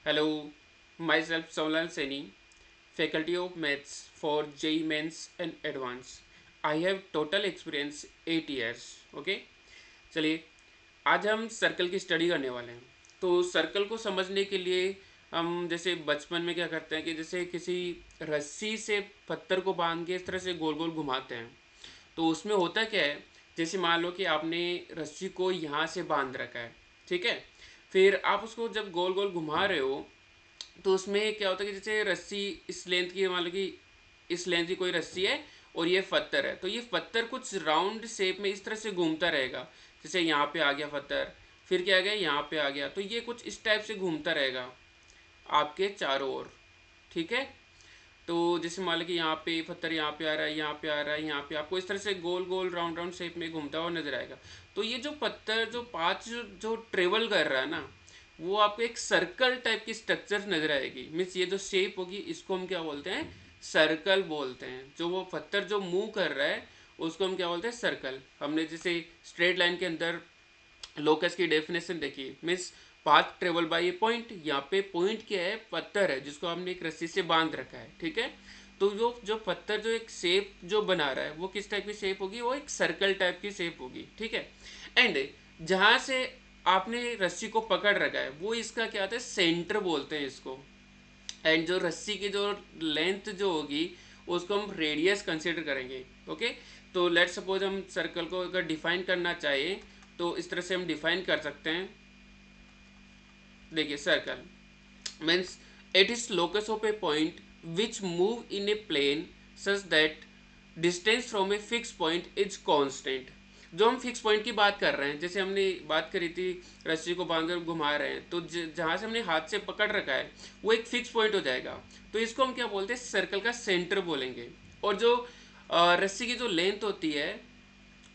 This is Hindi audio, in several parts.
Hello, myself Saulan Seni, Faculty of Maths for JEE Mains and Advanced. I have total experience 8 years. Okay, चलिए आज हम सर्कल की स्टडी करने वाले हैं। तो सर्कल को समझने के लिए हम जैसे बचपन में क्या करते हैं कि जैसे किसी रस्सी से पत्थर को बांध के इस तरह से गोल गोल घुमाते हैं। तो उसमें होता क्या है, जैसे मान लो कि आपने रस्सी को यहाँ से बांध रखा है, ठीक है। फिर आप उसको जब गोल गोल घुमा रहे हो तो उसमें क्या होता है कि जैसे रस्सी इस लेंथ की, मान लो कि इस लेंथ की कोई रस्सी है और ये पत्थर है, तो ये पत्थर कुछ राउंड शेप में इस तरह से घूमता रहेगा। जैसे यहाँ पे आ गया पत्थर, फिर क्या आ गया, यहाँ पे आ गया, तो ये कुछ इस टाइप से घूमता रहेगा आपके चारों ओर, ठीक है। तो जैसे मान लो कि यहाँ पे पत्थर यहाँ पे आ रहा है, यहाँ पे आ रहा है, यहाँ पे आपको इस तरह से गोल गोल राउंड राउंड शेप में घूमता हुआ नजर आएगा। तो ये जो पत्थर जो पांच जो ट्रेवल कर रहा है ना, वो आपको एक सर्कल टाइप की स्ट्रक्चर नजर आएगी। मीन्स ये जो शेप होगी इसको हम क्या बोलते हैं, सर्कल बोलते हैं। जो वो पत्थर जो मूव कर रहा है उसको हम क्या बोलते हैं, सर्कल। हमने जैसे स्ट्रेट लाइन के अंदर लोकस की डेफिनेशन देखिए, means path travel by A point. यहाँ पे पॉइंट क्या है, पत्थर है जिसको हमने एक रस्सी से बांध रखा है, ठीक है। तो जो जो पत्थर जो एक शेप जो बना रहा है वो किस टाइप की शेप होगी, वो एक सर्कल टाइप की शेप होगी, ठीक है। एंड जहाँ से आपने रस्सी को पकड़ रखा है वो इसका क्या होता है, सेंटर बोलते हैं इसको। एंड जो रस्सी की जो लेंथ जो होगी उसको हम रेडियस कंसिडर करेंगे। ओके, तो लेट सपोज हम सर्कल को अगर डिफाइन करना चाहिए तो इस तरह से हम डिफाइन कर सकते हैं। देखिए, circle means it is locus of a point which move in a plane such that distance from a fix point is constant. जो हम फिक्स पॉइंट की बात कर रहे हैं, जैसे हमने बात करी थी रस्सी को बांधकर घुमा रहे हैं, तो जहां से हमने हाथ से पकड़ रखा है वो एक फिक्स पॉइंट हो जाएगा। तो इसको हम क्या बोलते हैं, सर्कल का सेंटर बोलेंगे। और जो रस्सी की जो लेंथ होती है,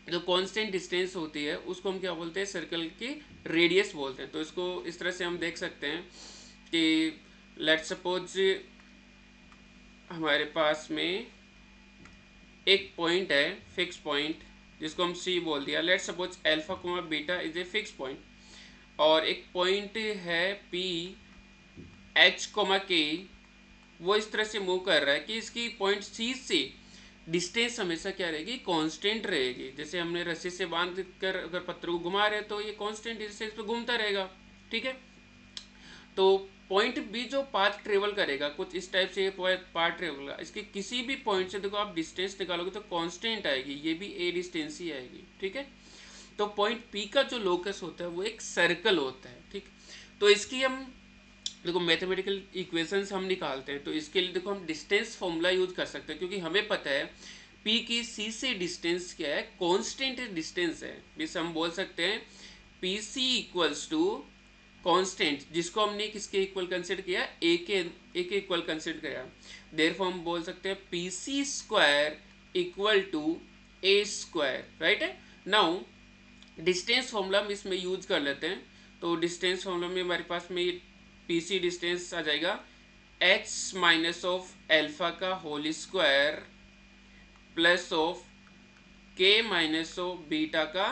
जो कांस्टेंट डिस्टेंस होती है, उसको हम क्या बोलते हैं, सर्कल की रेडियस बोलते हैं। तो इसको इस तरह से हम देख सकते हैं कि लेट सपोज हमारे पास में एक पॉइंट है, फिक्स पॉइंट, जिसको हम सी बोल दिया। Let suppose alpha comma beta is a fix point. और एक पॉइंट है पी एच कोमा के, वो इस तरह से मूव कर रहा है कि इसकी पॉइंट सी से डिस्टेंस हमेशा क्या रहेगी, कांस्टेंट रहेगी। जैसे हमने रस्सी से बांध कर अगर पत्थर को घुमा रहे हैं तो ये कांस्टेंट डिस्टेंस पे घूमता रहेगा, ठीक है। तो पॉइंट बी जो पाथ ट्रेवल करेगा कुछ इस टाइप से, पाथ ट्रेवल करेगा, इसके किसी भी पॉइंट से देखो आप डिस्टेंस निकालोगे तो कांस्टेंट आएगी, ये भी ए डिस्टेंस ही आएगी, ठीक है। तो पॉइंट पी का जो लोकस होता है वो एक सर्कल होता है, ठीक। तो इसकी हम देखो मैथमेटिकल इक्वेशंस हम निकालते हैं, तो इसके लिए देखो हम डिस्टेंस फॉर्मूला यूज कर सकते हैं, क्योंकि हमें पता है पी की सी से डिस्टेंस क्या है, कांस्टेंट डिस्टेंस है। जिसे हम बोल सकते हैं P C equals to constant, जिसको हमने किसके इक्वल कंसिडर किया, ए के इक्वल कंसिडर किया। देयरफॉर हम बोल सकते हैं P C square equal to A square, right है। नाउ डिस्टेंस फॉर्मूला हम इसमें यूज कर लेते हैं। तो डिस्टेंस फॉर्मूला में हमारे पास में पी सी डिस्टेंस आ जाएगा एच माइनस ऑफ एल्फा का whole square plus of K minus of beta का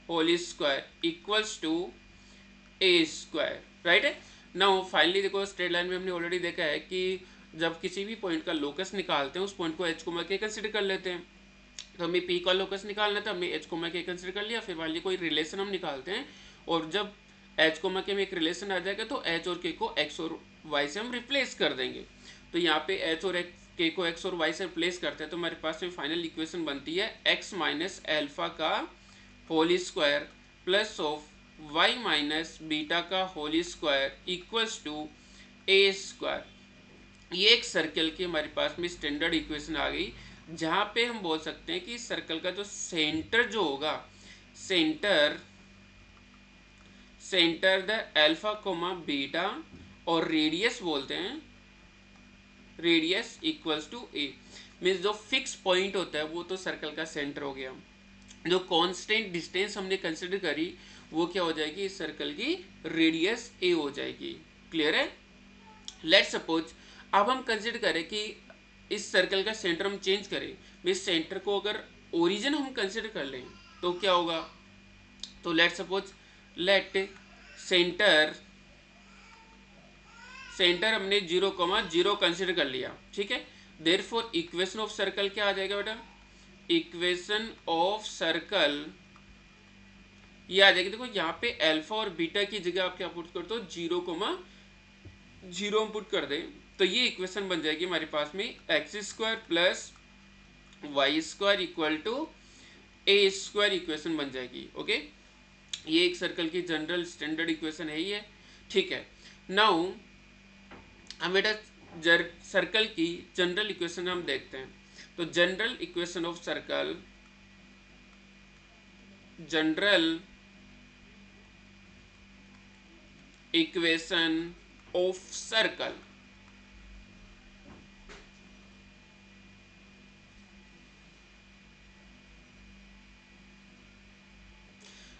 whole square equals to A square, right है। नाउ फाइनली देखो स्ट्रेट लाइन में हमने ऑलरेडी देखा है कि जब किसी भी पॉइंट का लोकस निकालते हैं उस पॉइंट को एच को के कंसिडर कर लेते हैं। तो हमें पी का लोकस निकालना था, हमने एच कोमा के कंसिडर कर लिया। फिर वाली कोई रिलेशन हम निकालते हैं, और जब एच कोमा के में एक रिलेशन आ जाएगा तो एच और के को एक्स और वाई से हम रिप्लेस कर देंगे। तो यहाँ पे एच और के को एक्स और वाई से रिप्लेस करते हैं तो हमारे पास में फाइनल इक्वेशन बनती है एक्स माइनस एल्फा का whole square plus of Y minus beta का whole square equals to A square. ये एक सर्कल की हमारे पास में स्टैंडर्ड इक्वेशन आ गई, जहाँ पे हम बोल सकते हैं कि सर्कल का जो सेंटर जो होगा, center center the alpha comma beta, और रेडियस बोलते हैं radius equals to A. Means जो फिक्स पॉइंट होता है वो तो सर्कल का सेंटर हो गया, जो कांस्टेंट डिस्टेंस हमने कंसिडर करी वो क्या हो जाएगी, इस सर्कल की रेडियस ए हो जाएगी। क्लियर है। लेट सपोज अब हम कंसिडर करें कि इस सर्कल का सेंटर हम चेंज करें। इस सेंटर को अगर ओरिजिन हम कंसिडर कर लें तो क्या होगा, तो let suppose let centre centre हमने 0,0 कंसिडर कर लिया, ठीक है। देयरफॉर इक्वेशन ऑफ सर्कल क्या आ जाएगा बेटा, इक्वेशन ऑफ सर्कल ये आ जाएगी। देखो यहाँ पे अल्फा और बीटा की जगह आप क्या पुट कर दो, 0,0 पुट कर दे, तो ये इक्वेशन बन जाएगी हमारे पास में X square plus Y square equal to A square equation बन जाएगी। ओके, ये एक सर्कल की जनरल स्टैंडर्ड इक्वेशन है ये, ठीक है। नाउ हम बेटा सर्कल की जनरल इक्वेशन हम देखते हैं। तो general equation of circle, general equation of circle,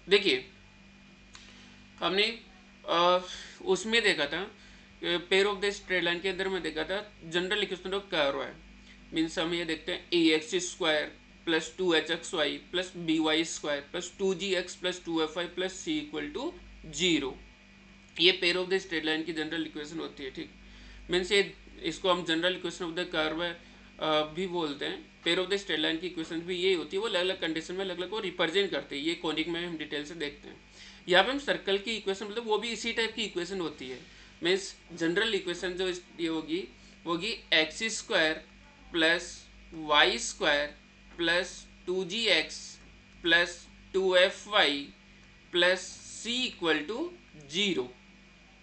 देखिए हमने उसमें देखा था pair of the straight line के अंदर में देखा था जनरल इक्वेशन ऑफ कर्व है। मीन्स हम ये देखते हैं A X square plus 2hxy plus B Y square plus 2gx plus 2fy plus C equal to 0, ये pair of the straight line की जनरल इक्वेशन होती है, ठीक। मीन्स ये इसको हम general equation of the curve भी बोलते हैं। Pair of the straight line की इक्वेशन भी यही होती है, वो अलग अलग कंडीशन में अलग अलग को रिप्रेजेंट करते हैं। ये कॉनिक में हम डिटेल से देखते हैं। यहाँ पे हम सर्कल की इक्वेशन मतलब वो भी इसी टाइप की इक्वेशन होती है। मीन्स जनरल इक्वेशन जो ये होगी X square plus Y square plus 2gx plus 2fy plus C equal to 0,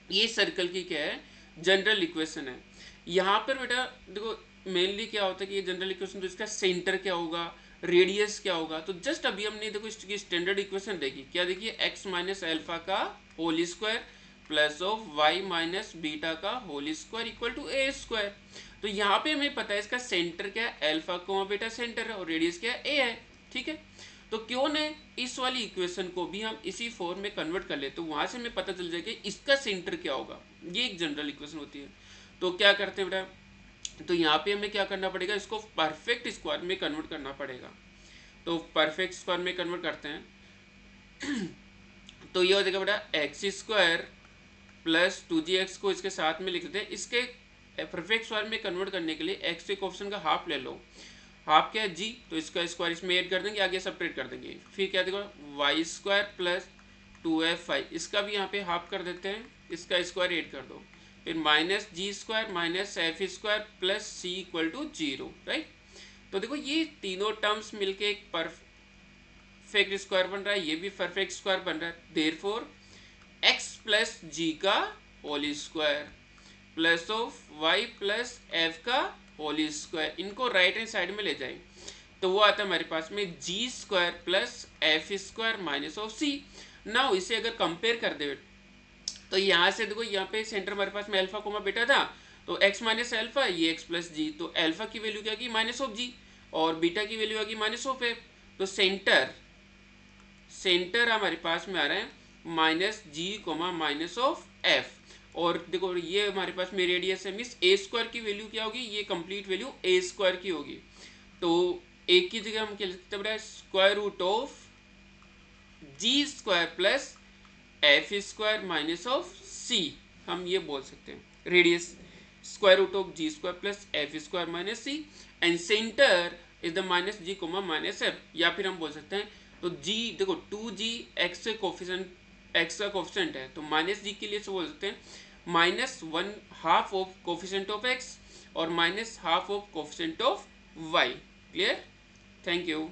ये सर्कल की क्या है, जनरल इक्वेशन है। यहाँ पर बेटा देखो मेनली क्या होता है कि ये जनरल इक्वेशन, तो इसका सेंटर क्या होगा, रेडियस क्या होगा। तो जस्ट अभी हमने देखो इसकी स्टैंडर्ड इक्वेशन देखी, क्या देखिए, एक्स माइनस एल्फा का whole square plus of Y minus beta का whole square equal to A square. तो यहाँ पे हमें पता है इसका सेंटर क्या है, एल्फा को बीटा सेंटर है और रेडियस क्या है, ए है, ठीक है। तो क्यों ने इस वाली इक्वेशन को भी हम इसी फॉर्म में कन्वर्ट कर ले, तो वहां से हमें पता चल जाएगा इसका सेंटर क्या होगा। ये एक जनरल इक्वेशन होती है। तो क्या करते हैं बेटा, तो यहाँ पे हमें क्या करना पड़ेगा, इसको परफेक्ट स्क्वायर में कन्वर्ट करना पड़ेगा। तो परफेक्ट स्क्वायर में कन्वर्ट करते हैं तो ये हो जाएगा बेटा एक्स स्क्वायर प्लस 2gx को इसके साथ में लिख देते हैं। इसके परफेक्ट स्क्वायर में कन्वर्ट करने के लिए एक्स के ऑप्शन का हाफ ले लो, हाफ क्या है जी, तो इसका स्क्वायर इसमें ऐड कर देंगे, आगे सेपरेट कर देंगे। फिर क्या देखो वाई स्क्वायर प्लस 2f5, इसका भी यहाँ पे हाफ कर देते हैं, इसका स्क्वायर ऐड कर दो। फिर minus G square minus F square plus C equal to 0, right. तो देखो ये तीनों टर्म्स मिलके एक परफेक्ट स्क्वायर बन रहा है, ये भी परफेक्ट स्क्वायर बन रहा है। देयरफॉर एक्स प्लस जी का whole square plus of Y plus F का होल स्क्वायर, इनको राइट हैंड साइड में ले जाए तो वो आता है हमारे पास में G square plus F square minus of C. Now इसे अगर कंपेयर कर दे तो यहाँ से देखो यहाँ पे सेंटर हमारे पास में अल्फा कोमा बीटा था, तो x माइनस एल्फा ये x प्लस जी, तो अल्फा की वैल्यू क्या की माइनस ऑफ जी और बीटा की वैल्यू आ गई माइनस ऑफ एफ। तो सेंटर हमारे पास में आ रहा है minus G comma minus of F. और देखो ये हमारे पास में रेडियस है, मीन्स ए स्क्वायर की वैल्यू क्या होगी, ये कंप्लीट वैल्यू ए स्क्वायर की होगी। तो ए की जगह हम क्या लिखते हैं, square root of G square plus F square minus of C, हम ये बोल सकते हैं radius square root of G square plus F square minus C, and centre is the minus G comma minus F. या फिर हम बोल सकते हैं तो जी देखो 2g एक्स कोफिशिएंट, एक्स का कोफिशिएंट है, तो माइनस जी के लिए बोल सकते हैं minus one half of coefficient of X और minus half of coefficient of Y. Clear, thank you.